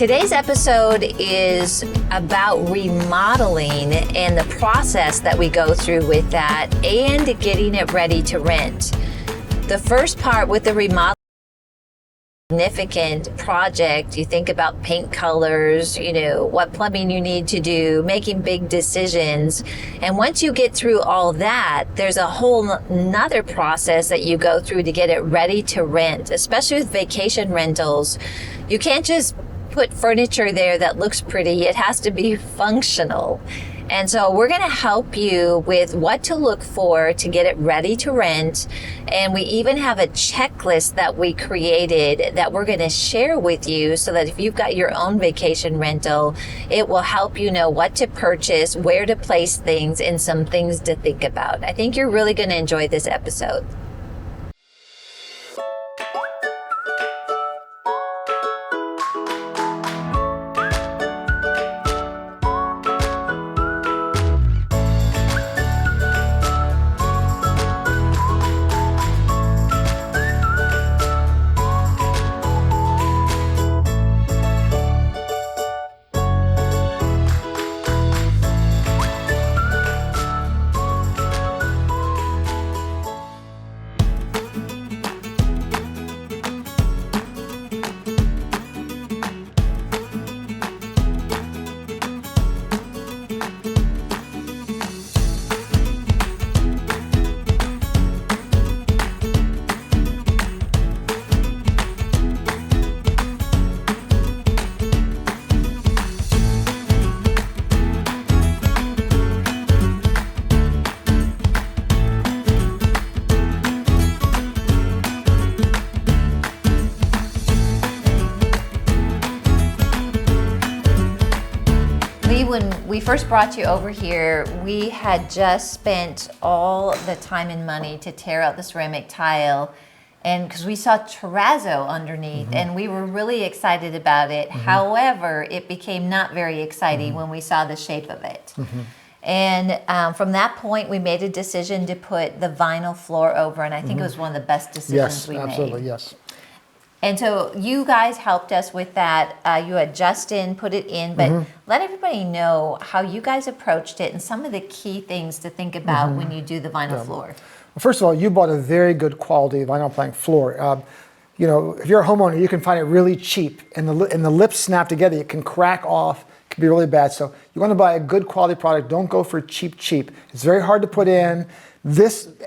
Today's episode is about remodeling and the process that we go through with that and getting it ready to rent. The first part with the remodel, significant project, you think about paint colors, what plumbing you need to do, making big decisions. And once you get through all that, there's a whole nother process that you go through to get it ready to rent, especially with vacation rentals. You can't just put furniture there that looks pretty. It has to be functional. And so we're going to help you with what to look for to get it ready to rent. And we even have a checklist that we created that we're going to share with you so that if you've got your own vacation rental, it will help you know what to purchase, where to place things, and some things to think about. I think you're really going to enjoy this episode. When we first brought you over here, we had just spent all the time and money to tear out the ceramic tile, and because we saw terrazzo underneath, and we were really excited about it. However, it became not very exciting when we saw the shape of it. And from that point, we made a decision to put the vinyl floor over, and I think it was one of the best decisions we made. Yes, absolutely, yes. And so you guys helped us with that. You had Justin put it in, but let everybody know how you guys approached it and some of the key things to think about when you do the vinyl floor. Well, first of all, you bought a very good quality vinyl plank floor. If you're a homeowner, you can find it really cheap, and the lips snap together. It can crack off. It can be really bad. So you want to buy a good quality product. Don't go for cheap. It's very hard to put in.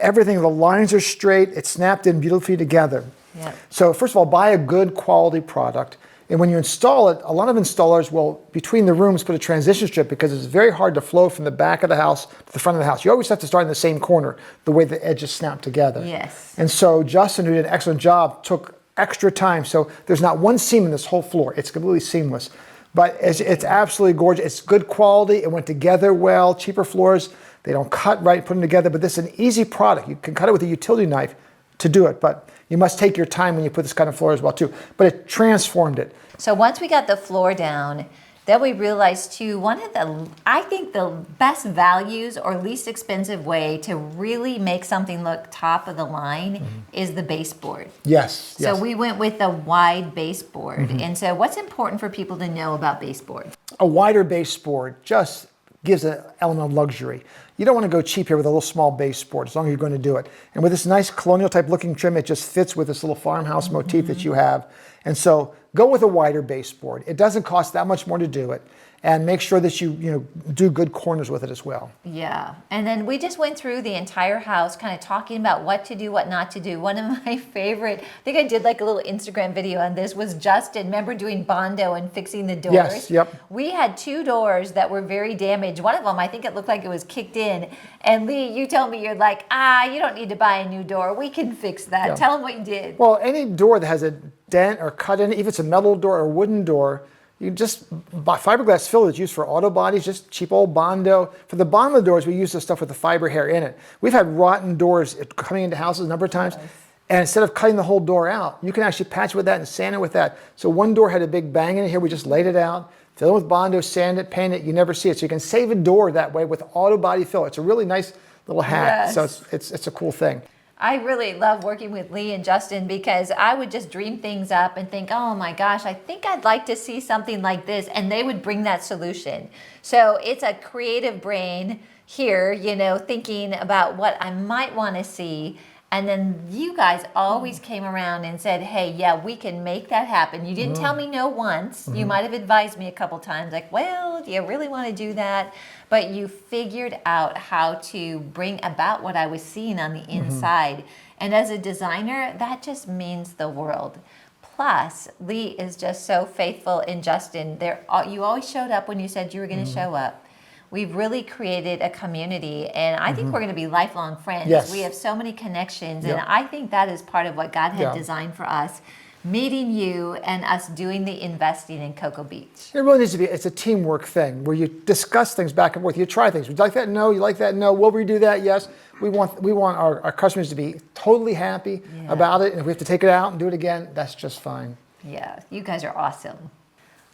Everything, the lines are straight. It's snapped in beautifully together. Yep. So first of all, buy a good quality product. And when you install it, a lot of installers will, between the rooms, put a transition strip because it's very hard to flow from the back of the house to the front of the house. You always have to start in the same corner, the way the edges snap together. Yes. And so Justin, who did an excellent job, took extra time. So there's not one seam in this whole floor. It's completely seamless. But it's absolutely gorgeous. It's good quality. It went together well. Cheaper floors, they don't cut right, put them together. But this is an easy product. You can cut it with a utility knife to do it. But you must take your time when you put this kind of floor as well too. But it transformed it. So once we got the floor down, then we realized too, I think the best values or least expensive way to really make something look top of the line is the baseboard. Yes. So we went with a wide baseboard. And so what's important for people to know about baseboard? A wider baseboard just gives an element of luxury. You don't want to go cheap here with a little small baseboard as long as you're going to do it. And with this nice colonial type looking trim, it just fits with this little farmhouse motif that you have. And so go with a wider baseboard. It doesn't cost that much more to do it. And make sure that you do good corners with it as well. Yeah. And then we just went through the entire house kind of talking about what to do, what not to do. One of my favorite, I think I did like a little Instagram video on this, was Justin. Remember doing Bondo and fixing the doors? Yes, yep. We had 2 doors that were very damaged. One of them, I think it looked like it was kicked in. And Lee, you told me, you're like, you don't need to buy a new door. We can fix that. Yeah. Tell them what you did. Well, any door that has a dent or cut in it, if it's a metal door or a wooden door, you just buy fiberglass fill that's used for auto bodies, just cheap old Bondo. For the bottom of the doors, we use the stuff with the fiber hair in it. We've had rotten doors coming into houses a number of times. And instead of cutting the whole door out, you can actually patch with that and sand it with that. So one door had a big bang in it here. We just laid it out, fill it with Bondo, sand it, paint it. You never see it. So you can save a door that way with auto body fill. It's a really nice little hack. Yes. So it's a cool thing. I really love working with Lee and Justin because I would just dream things up and think, oh my gosh, I think I'd like to see something like this. And they would bring that solution. So it's a creative brain here, you know, thinking about what I might want to see. And then you guys always came around and said, hey, yeah, we can make that happen. You didn't tell me no once. You might have advised me a couple times, like, well, do you really want to do that? But you figured out how to bring about what I was seeing on the inside. And as a designer, that just means the world. Plus, Lee is just so faithful, and Justin, you always showed up when you said you were going to show up. We've really created a community, and I think we're going to be lifelong friends. Yes. We have so many connections, and I think that is part of what God had designed for us, meeting you and us doing the investing in Cocoa Beach. It really needs to be, it's a teamwork thing where you discuss things back and forth. You try things. Would you like that? No. You like that? No. Will we do that? Yes. We want our customers to be totally happy about it, and if we have to take it out and do it again, that's just fine. Yeah, you guys are awesome.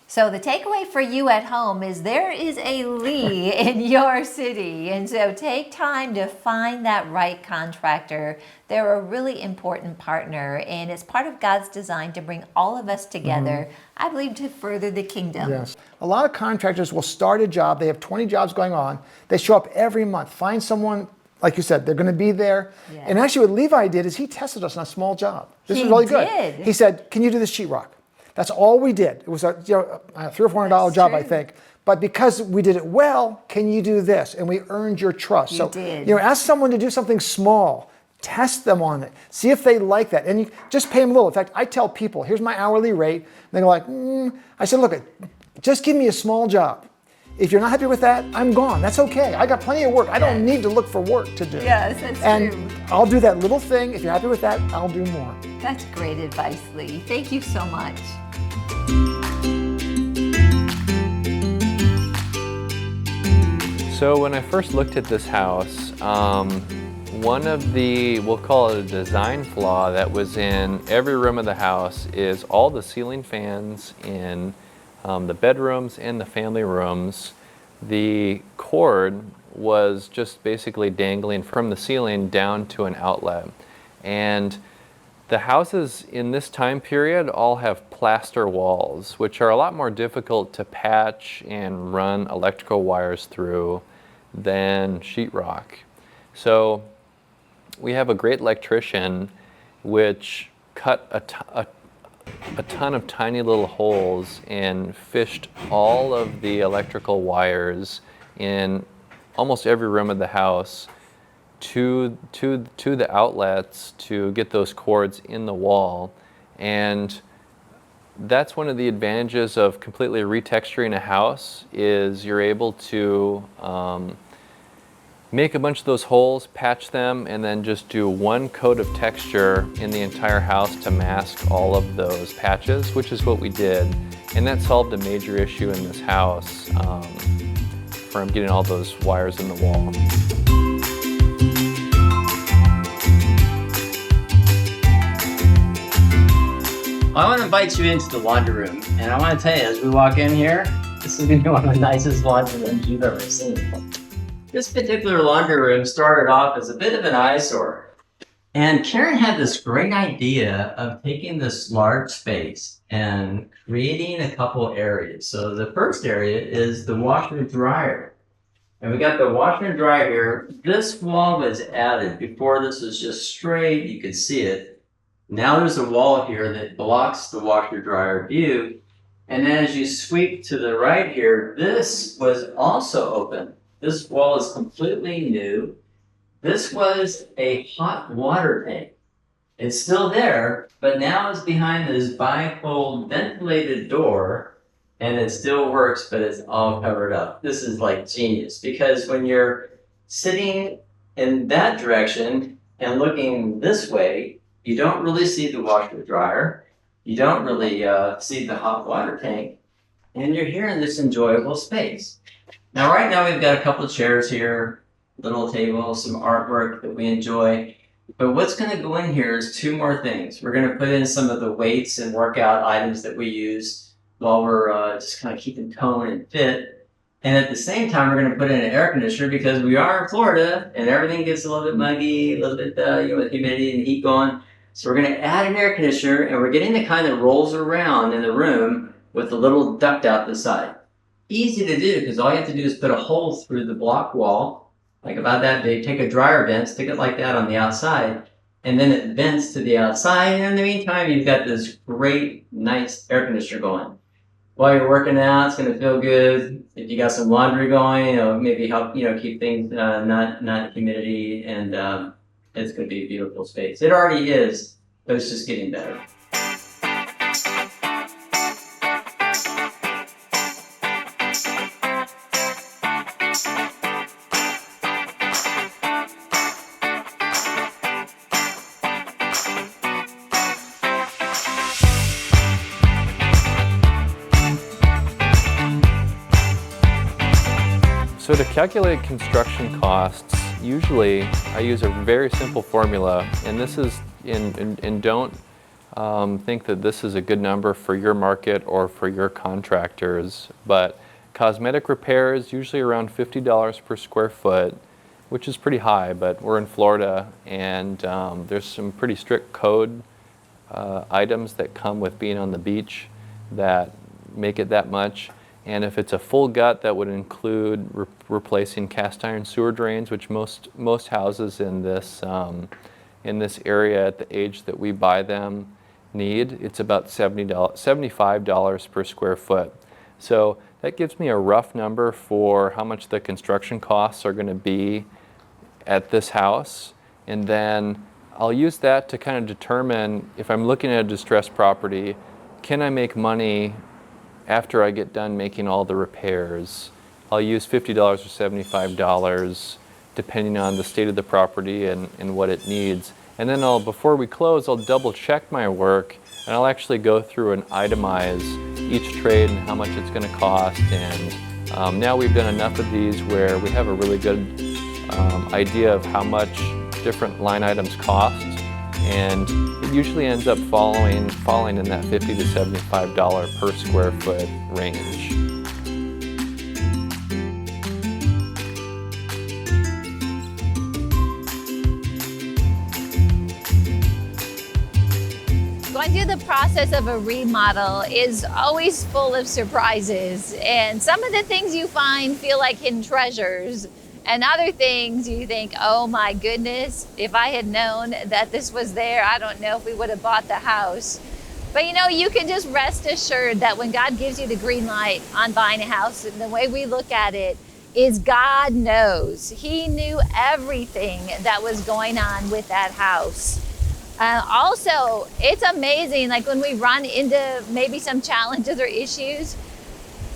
So the takeaway for you at home is there is a Lee in your city. And so take time to find that right contractor. They're a really important partner, and it's part of God's design to bring all of us together, I believe, to further the kingdom. Yes. A lot of contractors will start a job. They have 20 jobs going on. They show up every month. Find someone, like you said, they're going to be there. Yeah. And actually what Levi did is he tested us on a small job. This was really good. He said, can you do this sheetrock? That's all we did. It was a $300 or $400 job, I think. But because we did it well, can you do this? And we earned your trust. You did. Ask someone to do something small. Test them on it. See if they like that. And you just pay them a little. In fact, I tell people, here's my hourly rate. And they're like, I said, look, just give me a small job. If you're not happy with that, I'm gone. That's okay. I got plenty of work. I don't need to look for work to do. Yes, that's true. I'll do that little thing. If you're happy with that, I'll do more. That's great advice, Lee. Thank you so much. So when I first looked at this house, one of the, we'll call it a design flaw that was in every room of the house is all the ceiling fans in the bedrooms and the family rooms. The cord was just basically dangling from the ceiling down to an outlet. And the houses in this time period all have plaster walls, which are a lot more difficult to patch and run electrical wires through than sheetrock. So we have a great electrician which cut a ton of tiny little holes and fished all of the electrical wires in almost every room of the house to the outlets to get those cords in the wall. And that's one of the advantages of completely retexturing a house is you're able to make a bunch of those holes, patch them, and then just do one coat of texture in the entire house to mask all of those patches, which is what we did. And that solved a major issue in this house from getting all those wires in the wall. I want to invite you into the laundry room, and I want to tell you, as we walk in here, this is going to be one of the nicest laundry rooms you've ever seen. This particular laundry room started off as a bit of an eyesore, and Karen had this great idea of taking this large space and creating a couple areas. So the first area is the washer and dryer, and we got the washer and dryer here. This wall was added. Before, this was just straight, you could see it. Now there's a wall here that blocks the washer dryer view. And then as you sweep to the right here, this was also open. This wall is completely new. This was a hot water tank. It's still there, but now it's behind this bifold ventilated door, and it still works, but it's all covered up. This is like genius, because when you're sitting in that direction and looking this way, you don't really see the washer dryer. You don't really see the hot water tank. And you're here in this enjoyable space. Now, right now, we've got a couple of chairs here, little table, some artwork that we enjoy. But what's going to go in here is two more things. We're going to put in some of the weights and workout items that we use while we're just kind of keeping tone and fit. And at the same time, we're going to put in an air conditioner because we are in Florida and everything gets a little bit muggy, a little bit, with humidity and heat going. So we're going to add an air conditioner, and we're getting the kind that rolls around in the room with a little duct out the side. Easy to do because all you have to do is put a hole through the block wall, like about that big, take a dryer vent, stick it like that on the outside, and then it vents to the outside. And in the meantime, you've got this great, nice air conditioner going. While you're working out, it's going to feel good. If you got some laundry going, it'll maybe help, keep things not humidity, and it's going to be a beautiful space. It already is, but it's just getting better. So to calculate construction costs, usually I use a very simple formula, and this is, and don't think that this is a good number for your market or for your contractors, but cosmetic repairs usually around $50 per square foot, which is pretty high, but we're in Florida, and there's some pretty strict code items that come with being on the beach that make it that much. And if it's a full gut, that would include replacing cast iron sewer drains, which most houses in this area at the age that we buy them need. It's about $75 per square foot. So that gives me a rough number for how much the construction costs are going to be at this house. And then I'll use that to kind of determine, if I'm looking at a distressed property, can I make money after I get done making all the repairs. I'll use $50 or $75 depending on the state of the property and what it needs. And then before we close, I'll double check my work, and I'll actually go through and itemize each trade and how much it's going to cost. And now we've done enough of these where we have a really good idea of how much different line items cost. And it usually ends up falling in that $50 to $75 per square foot range. Going through the process of a remodel is always full of surprises, and some of the things you find feel like hidden treasures. And other things you think, oh my goodness, if I had known that this was there, I don't know if we would have bought the house. But you can just rest assured that when God gives you the green light on buying a house, and the way we look at it is God knows. He knew everything that was going on with that house. Also, it's amazing, like when we run into maybe some challenges or issues,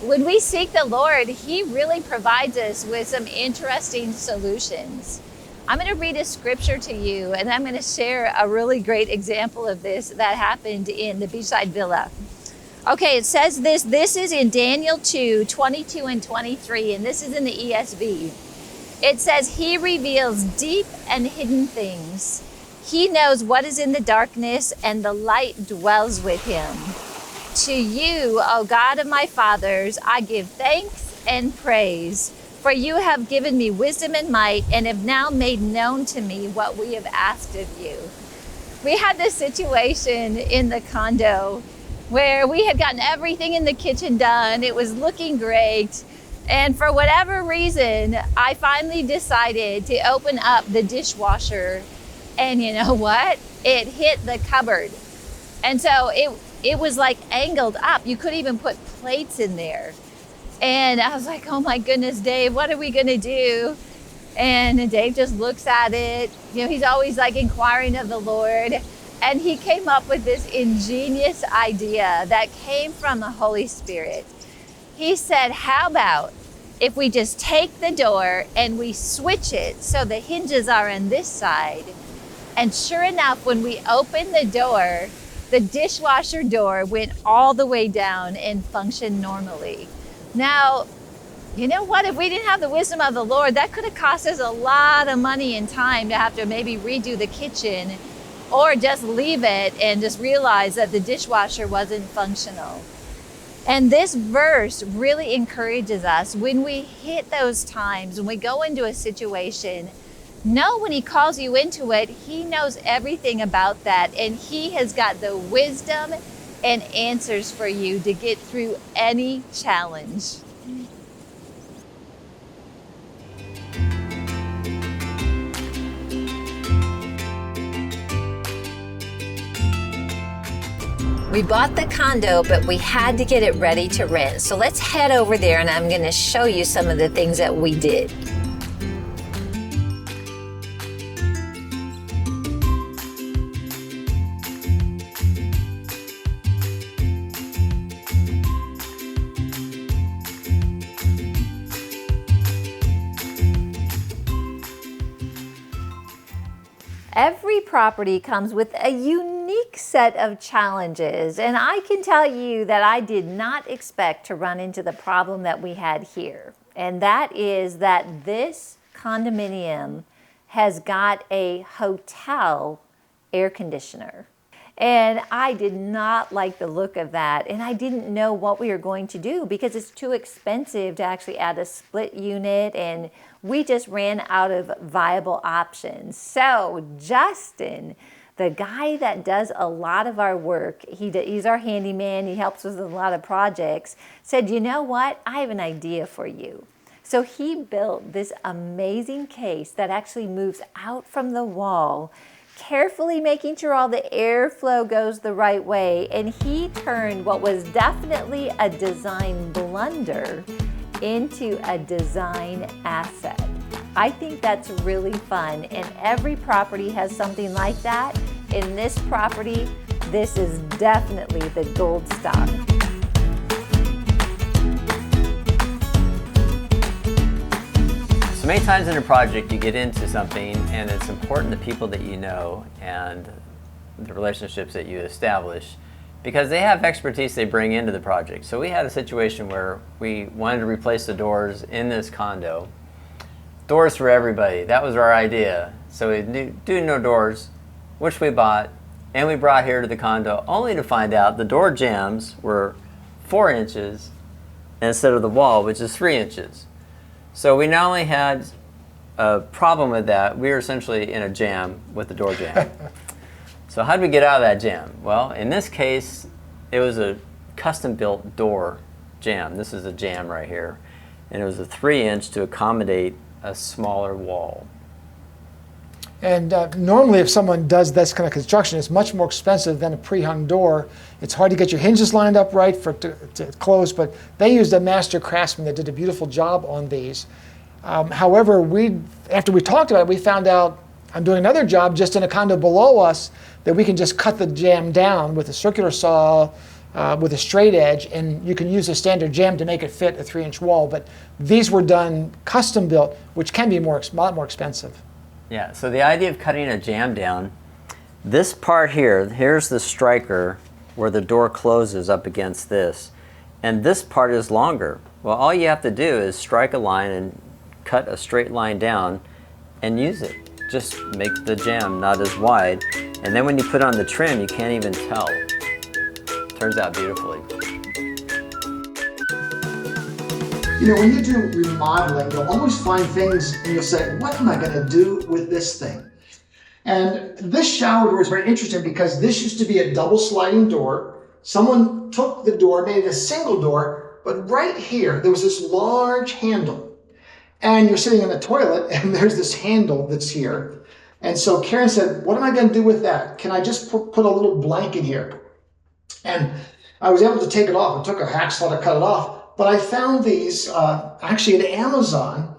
when we seek the Lord, He really provides us with some interesting solutions. I'm going to read a scripture to you, and I'm going to share a really great example of this that happened in the beachside villa. Okay, it says this. This is in Daniel 2, 22 and 23, and this is in the ESV. It says, He reveals deep and hidden things. He knows what is in the darkness, and the light dwells with Him. To you, O God of my fathers, I give thanks and praise, for you have given me wisdom and might, and have now made known to me what we have asked of you. We had this situation in the condo where we had gotten everything in the kitchen done. It was looking great. And for whatever reason, I finally decided to open up the dishwasher. And you know what? It hit the cupboard. And so it was like angled up. You couldn't even put plates in there. And I was like, oh my goodness, Dave, what are we gonna do? And Dave just looks at it. He's always like inquiring of the Lord. And he came up with this ingenious idea that came from the Holy Spirit. He said, how about if we just take the door and we switch it so the hinges are on this side? And sure enough, when we opened the door, the dishwasher door went all the way down and functioned normally. Now, you know what? If we didn't have the wisdom of the Lord, that could have cost us a lot of money and time to have to maybe redo the kitchen, or just leave it and just realize that the dishwasher wasn't functional. And this verse really encourages us when we hit those times, when we go into a situation, know when he calls you into it, he knows everything about that. And he has got the wisdom and answers for you to get through any challenge. We bought the condo, but we had to get it ready to rent. So let's head over there and I'm going to show you some of the things that we did. Every property comes with a unique set of challenges, and I can tell you that I did not expect to run into the problem that we had here. And that is that this condominium has got a hotel air conditioner. And I did not like the look of that, and I didn't know what we were going to do because it's too expensive to actually add a split unit, and we just ran out of viable options. So Justin, the guy that does a lot of our work, he's our handyman, he helps us with a lot of projects, said, you know what, I have an idea for you. So he built this amazing case that actually moves out from the wall, carefully making sure all the airflow goes the right way. And he turned what was definitely a design blunder into a design asset. I think that's really fun, and every property has something like that. In this property, this is definitely the gold stock. So many times in a project you get into something and it's important the people that you know and the relationships that you establish, because they have expertise they bring into the project. So we had a situation where we wanted to replace the doors in this condo. Doors for everybody, that was our idea. So we do no doors, which we bought, and we brought here to the condo, only to find out the door jambs were 4 inches instead of the wall, which is 3 inches. So we not only had a problem with that, we were essentially in a jam with the door jamb. So how did we get out of that jam? Well, in this case, it was a custom-built door jamb. This is a jam right here. And it was a 3-inch to accommodate a smaller wall. And normally if someone does this kind of construction, it's much more expensive than a pre-hung door. It's hard to get your hinges lined up right for to close, but they used a master craftsman that did a beautiful job on these. However, after we talked about it, we found out I'm doing another job just in a condo below us that we can just cut the jamb down with a circular saw with a straight edge, and you can use a standard jamb to make it fit a 3-inch wall. But these were done custom built, which can be a lot more expensive. Yeah, so the idea of cutting a jamb down, this part here, here's the striker where the door closes up against this, and this part is longer. Well, all you have to do is strike a line and cut a straight line down and use it. Just make the jamb not as wide, and then when you put on the trim, you can't even tell. Turns out beautifully. You know, when you do remodeling, you'll always find things and you'll say, what am I going to do with this thing? And this shower door is very interesting because this used to be a double sliding door. Someone took the door, made it a single door, but right here, there was this large handle. And you're sitting in the toilet and there's this handle that's here. And so Karen said, what am I going to do with that? Can I just put a little blank in here? And I was able to take it off. It took a hacksaw to cut it off. But I found these actually at Amazon,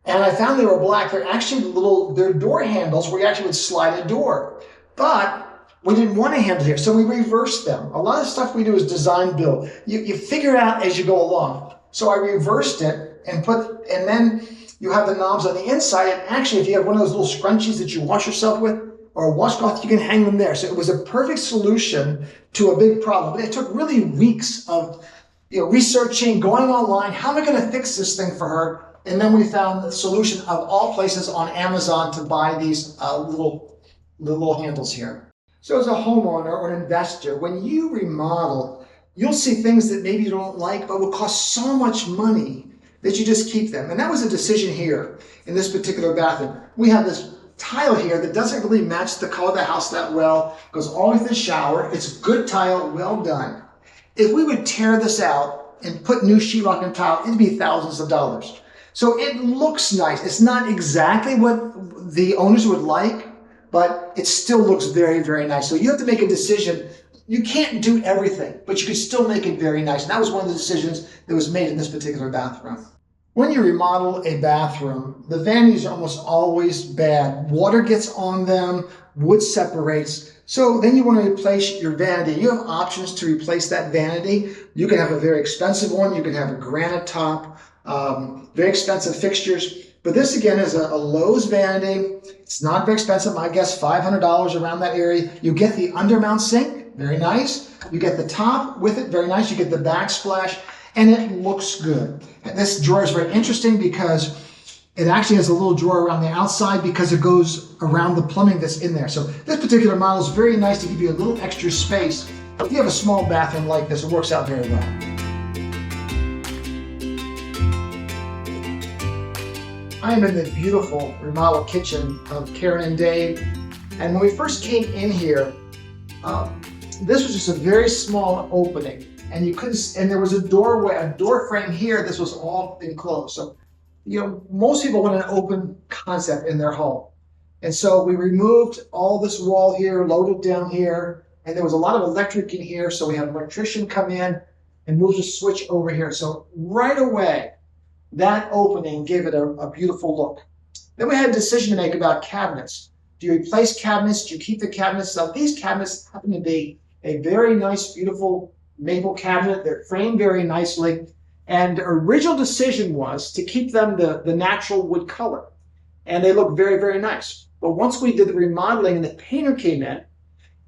and I found they were black. They're actually they're door handles where you actually would slide a door. But we didn't want a handle here, so we reversed them. A lot of stuff we do is design build. You figure it out as you go along. So I reversed it and then you have the knobs on the inside. And actually, if you have one of those little scrunchies that you wash yourself with, or a washcloth, you can hang them there. So it was a perfect solution to a big problem. But it took really weeks of researching, going online, how am I going to fix this thing for her? And then we found the solution of all places on Amazon to buy these little handles here. So as a homeowner or an investor, when you remodel, you'll see things that maybe you don't like, but will cost so much money that you just keep them. And that was a decision here in this particular bathroom. We have this tile here that doesn't really match the color of the house that well, goes all the way to the shower. It's good tile, well done. If we would tear this out and put new sheetrock and tile, it'd be thousands of dollars. So it looks nice. It's not exactly what the owners would like, but it still looks very, very nice. So you have to make a decision. You can't do everything, but you can still make it very nice. And that was one of the decisions that was made in this particular bathroom. When you remodel a bathroom, the vanities are almost always bad. Water gets on them, wood separates. So then you want to replace your vanity. You have options to replace that vanity. You can have a very expensive one. You can have a granite top, very expensive fixtures. But this again is a Lowe's vanity. It's not very expensive. I guess $500 around that area. You get the undermount sink, very nice. You get the top with it, very nice. You get the backsplash, and it looks good. And this drawer is very interesting because it actually has a little drawer around the outside because it goes around the plumbing that's in there. So this particular model is very nice to give you a little extra space. If you have a small bathroom like this, it works out very well. I am in the beautiful remodel kitchen of Karen and Dave. And when we first came in here, this was just a very small opening. And you couldn't, and there was a doorway, a door frame here. This was all enclosed. So, you know, most people want an open concept in their home. And so we removed all this wall here, loaded down here, and there was a lot of electric in here. So we had an electrician come in and move the switch over here. So right away, that opening gave it a beautiful look. Then we had a decision to make about cabinets. Do you replace cabinets? Do you keep the cabinets? Now, these cabinets happen to be a very nice, beautiful maple cabinet. They're framed very nicely. And the original decision was to keep them the natural wood color. And they look very, very nice. But once we did the remodeling and the painter came in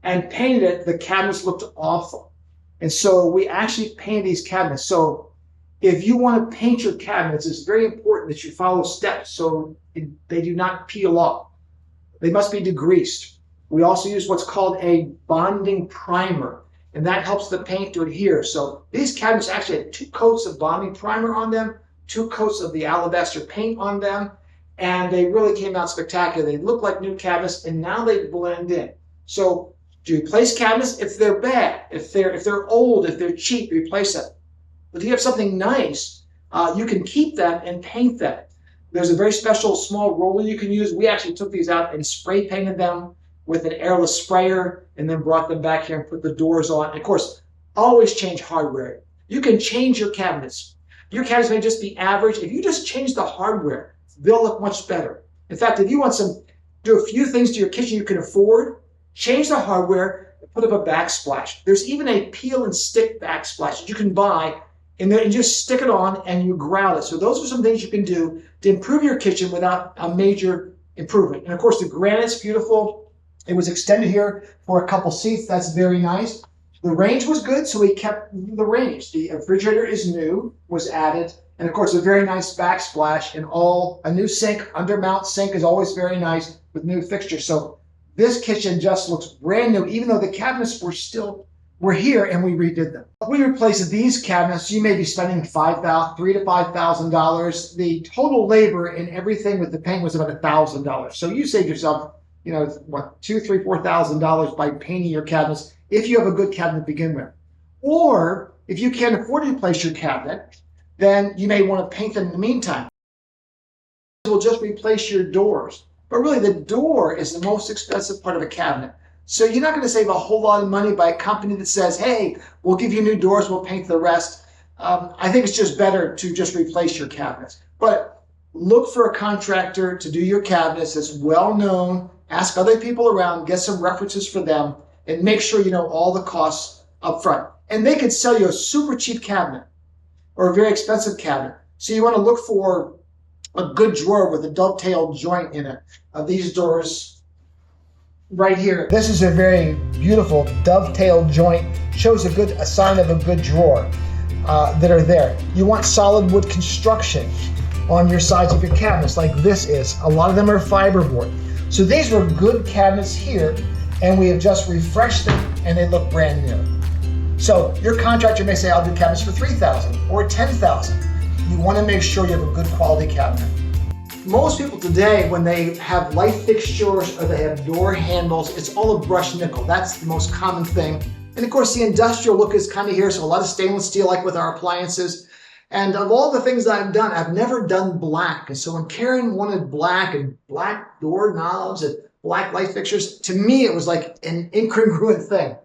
and painted it, the cabinets looked awful. And so we actually painted these cabinets. So if you want to paint your cabinets, it's very important that you follow steps so they do not peel off. They must be degreased. We also use what's called a bonding primer, and that helps the paint to adhere. So these cabinets actually had 2 coats of bonding primer on them, 2 coats of the alabaster paint on them, and they really came out spectacular. They look like new cabinets, and now they blend in. So do you replace cabinets? If they're bad, if they're old, if they're cheap, replace them. But if you have something nice, you can keep them and paint them. There's a very special small roller you can use. We actually took these out and spray painted them with an airless sprayer and then brought them back here and put the doors on. And of course, always change hardware. You can change your cabinets. Your cabinets may just be average. If you just change the hardware, they'll look much better. In fact, if you want do a few things to your kitchen you can afford, change the hardware and put up a backsplash. There's even a peel and stick backsplash that you can buy and then just stick it on and you grout it. So those are some things you can do to improve your kitchen without a major improvement. And of course, the granite's beautiful. It was extended here for a couple seats. That's very nice. The range was good, so we kept the range. The refrigerator is new, was added. And of course, a very nice backsplash and a new sink. Undermount sink is always very nice with new fixtures. So this kitchen just looks brand new, even though the cabinets were here and we redid them. We replaced these cabinets. You may be spending $3,000 to $5,000. The total labor and everything with the paint was about $1,000. So you saved yourself, you know, what, $2,000, $3,000, $4,000 by painting your cabinets if you have a good cabinet to begin with. Or if you can't afford to replace your cabinet, then you may want to paint them in the meantime. We'll just replace your doors. But really, the door is the most expensive part of a cabinet. So you're not going to save a whole lot of money by a company that says, hey, we'll give you new doors, we'll paint the rest. I think it's just better to just replace your cabinets. But look for a contractor to do your cabinets that's well known. Ask other people around, get some references for them, and make sure you know all the costs up front. And they could sell you a super cheap cabinet or a very expensive cabinet. So you want to look for a good drawer with a dovetail joint in it. These doors right here. This is a very beautiful dovetail joint. Shows a sign of a good drawer that are there. You want solid wood construction on your sides of your cabinets like this is. A lot of them are fiberboard. So these were good cabinets here, and we have just refreshed them and they look brand new. So your contractor may say, I'll do cabinets for $3,000 or $10,000. You want to make sure you have a good quality cabinet. Most people today, when they have light fixtures or they have door handles, it's all a brushed nickel. That's the most common thing. And of course, the industrial look is kind of here, so a lot of stainless steel, like with our appliances. And of all the things that I've done, I've never done black. And so when Karen wanted black and black door knobs and black light fixtures, to me, it was like an incongruent thing.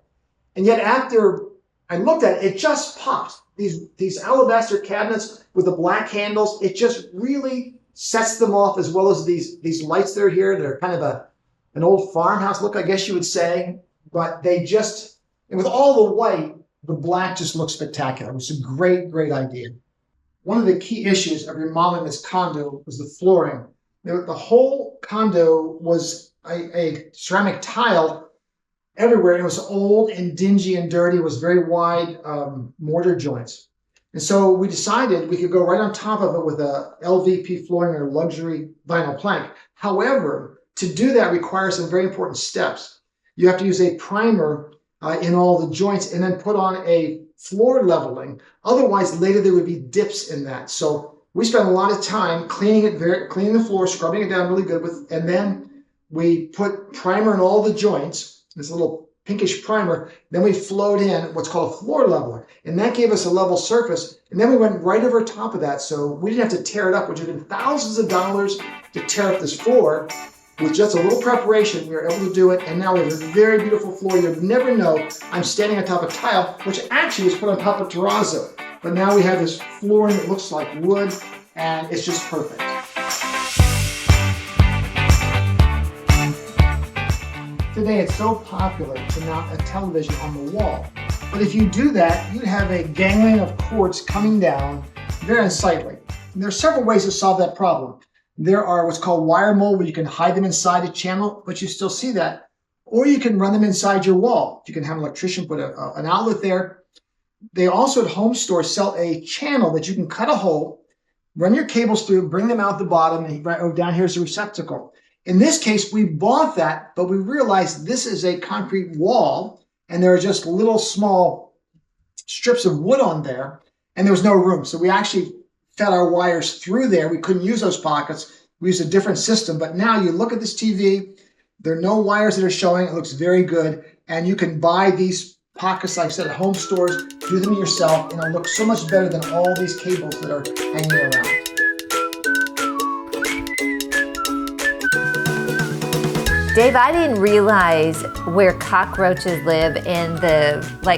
And yet after I looked at it, it just popped. These alabaster cabinets with the black handles, it just really sets them off, as well as these lights that are here. They're kind of an old farmhouse look, I guess you would say. But they just, and with all the white, the black just looks spectacular. It was a great, great idea. One of the key issues of remodeling this condo was the flooring. The whole condo was a ceramic tile everywhere. It was old and dingy and dirty. It was very wide mortar joints. And so we decided we could go right on top of it with a LVP flooring or luxury vinyl plank. However, to do that requires some very important steps. You have to use a primer in all the joints and then put on a floor leveling. Otherwise, later there would be dips in that. So we spent a lot of time cleaning the floor, scrubbing it down really good and then we put primer in all the joints, this little pinkish primer. Then we flowed in what's called a floor leveler, and that gave us a level surface. And then we went right over top of that, so we didn't have to tear it up, which would have been thousands of dollars to tear up this floor. With just a little preparation, we were able to do it, and now we have a very beautiful floor. You'd never know I'm standing on top of tile, which actually was put on top of terrazzo. But now we have this flooring that looks like wood, and it's just perfect. Today it's so popular to mount a television on the wall. But if you do that, you'd have a gangling of cords coming down, very unsightly. And there are several ways to solve that problem. There are what's called wire mold, where you can hide them inside a channel, but you still see that. Or you can run them inside your wall. You can have an electrician put an outlet there. They also at home stores sell a channel that you can cut a hole, run your cables through, bring them out the bottom, and down here's the receptacle. In this case, we bought that, but we realized this is a concrete wall, and there are just little small strips of wood on there, and there was no room. So we actually fed our wires through there. We couldn't use those pockets. We used a different system, but now you look at this TV, there are no wires that are showing. It looks very good, and you can buy these pockets, like I said, at home stores, do them yourself, and it'll look so much better than all these cables that are hanging around. Dave, I didn't realize where cockroaches live and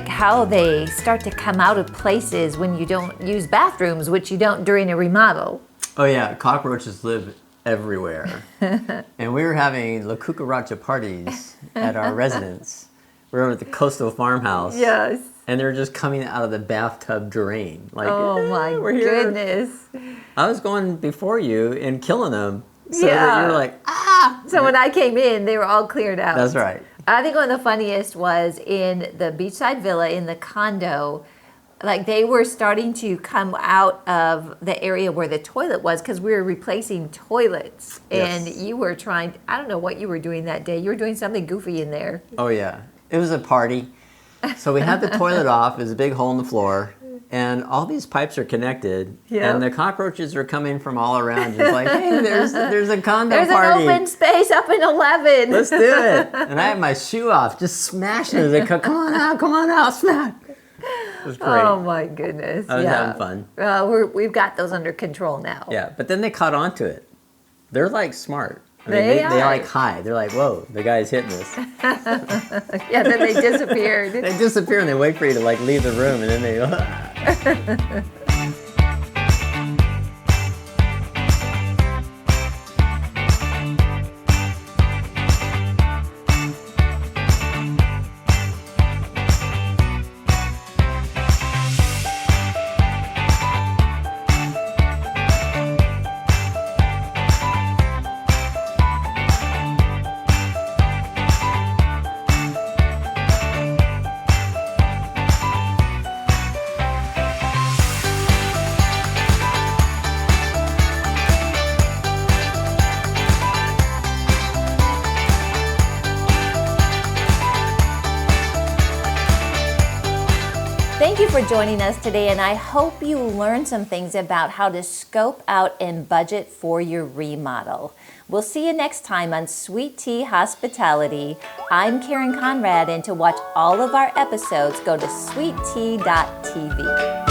how they start to come out of places when you don't use bathrooms, which you don't during a remodel. Oh yeah, cockroaches live everywhere. And we were having La Cucaracha parties at our residence. We were at the coastal farmhouse. Yes. And they were just coming out of the bathtub drain. Like, oh my goodness. I was going before you and killing them. So Yeah. that you're like, ah! So when I came in, they were all cleared out. That's right. I think one of the funniest was in the beachside villa in the condo. Like they were starting to come out of the area where the toilet was because we were replacing toilets. Yes. And you were trying, I don't know what you were doing that day. You were doing something goofy in there. Oh yeah, it was a party. So we had the toilet off. There's a big hole in the floor. And all these pipes are connected, Yep. and the cockroaches are coming from all around. Just like, hey, there's a condo There's party. an open space up in 11. Let's do it. And I had my shoe off, just smashing it. They go, come on out, smack. It was great. Oh my goodness. I was having fun. We've got those under control now. Yeah, but then they caught on to it. They're like smart. I mean, They they are. like hide. They're like, whoa, the guy's hitting us. Yeah, then they disappeared. They disappear and they wait for you to like leave the room, and then they. for joining us today, and I hope you learned some things about how to scope out and budget for your remodel. We'll see you next time on Sweet Tea Hospitality. I'm Karen Conrad, and to watch all of our episodes, go to sweettea.tv.